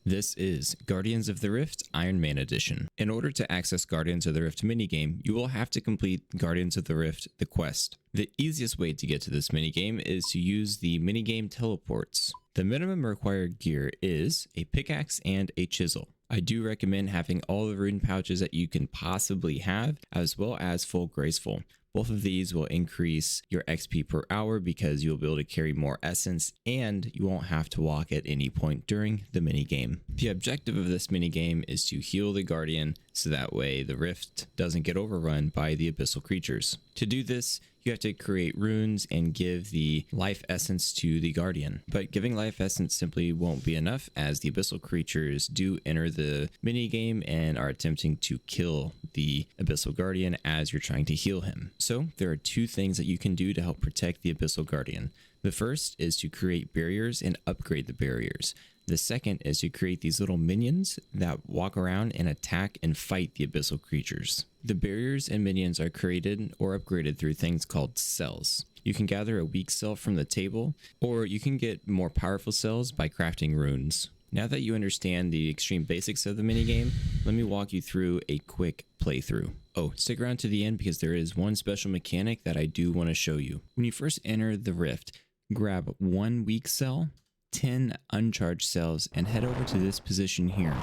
This is Guardians of the Rift Iron Man Edition. In order to access Guardians of the Rift minigame, you will have to complete Guardians of the Rift the quest. The easiest way to get to this minigame is to use the minigame teleports. The minimum required gear is a pickaxe and a chisel. I do recommend having all the rune pouches that you can possibly have, as well as full graceful. Both of these will increase your XP per hour because you'll be able to carry more essence and you won't have to walk at any point during the minigame. The objective of this minigame is to heal the Guardian so that way the Rift doesn't get overrun by the abyssal creatures. To do this, you have to create runes and give the life essence to the Guardian. But giving life essence simply won't be enough, as the abyssal creatures do enter the minigame and are attempting to kill the abyssal Guardian as you're trying to heal him. So there are two things that you can do to help protect the abyssal Guardian. The first is to create barriers and upgrade the barriers. The second is to create these little minions that walk around and attack and fight the abyssal creatures. The barriers and minions are created or upgraded through things called cells. You can gather a weak cell from the table, or you can get more powerful cells by crafting runes. Now that you understand the extreme basics of the minigame, let me walk you through a quick playthrough. Oh, stick around to the end because there is one special mechanic that I do want to show you. When you first enter the Rift, grab one weak cell, 10 uncharged cells, and head over to this position here.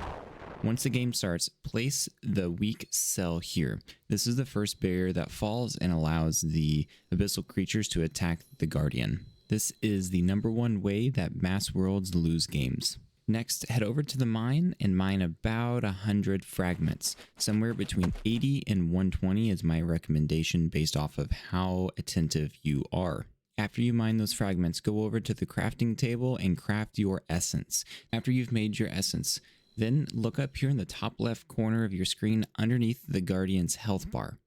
Once the game starts, place the weak cell here. This is the first barrier that falls and allows the abyssal creatures to attack the Guardian. This is the #1 way that mass worlds lose games. Next, head over to the mine and mine about 100 fragments. Somewhere between 80 and 120 is my recommendation based off of how attentive you are. After you mine those fragments, go over to the crafting table and craft your essence. After you've made your essence, then look up here in the top left corner of your screen underneath the Guardian's health bar.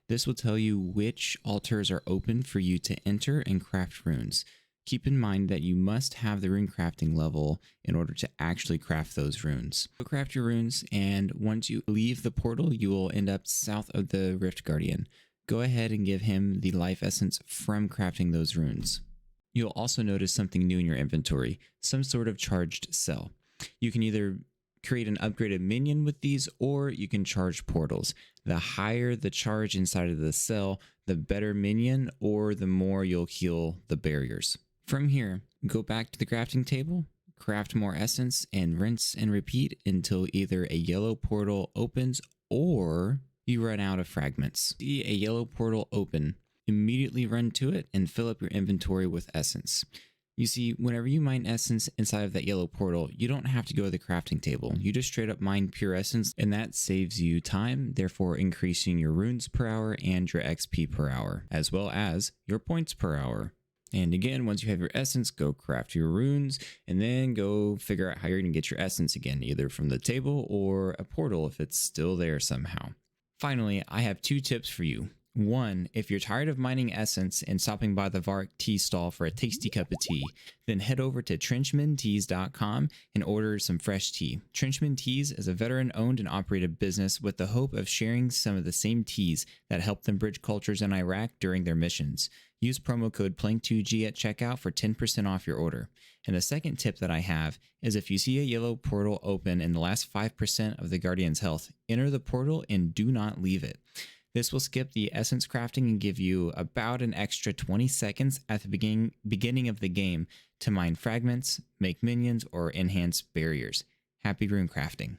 This will tell you which altars are open for you to enter and craft runes. Keep in mind that you must have the rune crafting level in order to actually craft those runes. Go craft your runes, and once you leave the portal, you will end up south of the Rift Guardian. Go ahead and give him the life essence from crafting those runes. You'll also notice something new in your inventory, some sort of charged cell. You can either create an upgraded minion with these, or you can charge portals. The higher the charge inside of the cell, the better minion, or the more you'll heal the barriers. From here, go back to the crafting table, craft more essence, and rinse and repeat until either a yellow portal opens or you run out of fragments. See a yellow portal open, immediately run to it and fill up your inventory with essence. You see, whenever you mine essence inside of that yellow portal, you don't have to go to the crafting table. You just straight up mine pure essence, and that saves you time, therefore increasing your runes per hour and your XP per hour, as well as your points per hour. And again, once you have your essence, go craft your runes, and then go figure out how you're going to get your essence again, either from the table or a portal if it's still there somehow. Finally, I have 2 tips for you. 1, if you're tired of mining essence and stopping by the Vark tea stall for a tasty cup of tea, then head over to trenchmanteas.com and order some fresh tea. Trenchman Teas is a veteran-owned and operated business with the hope of sharing some of the same teas that helped them bridge cultures in Iraq during their missions. Use promo code PLANK2G at checkout for 10% off your order. And the second tip that I have is if you see a yellow portal open in the last 5% of the Guardian's health, enter the portal and do not leave it. This will skip the essence crafting and give you about an extra 20 seconds at the beginning of the game to mine fragments, make minions, or enhance barriers. Happy rune crafting.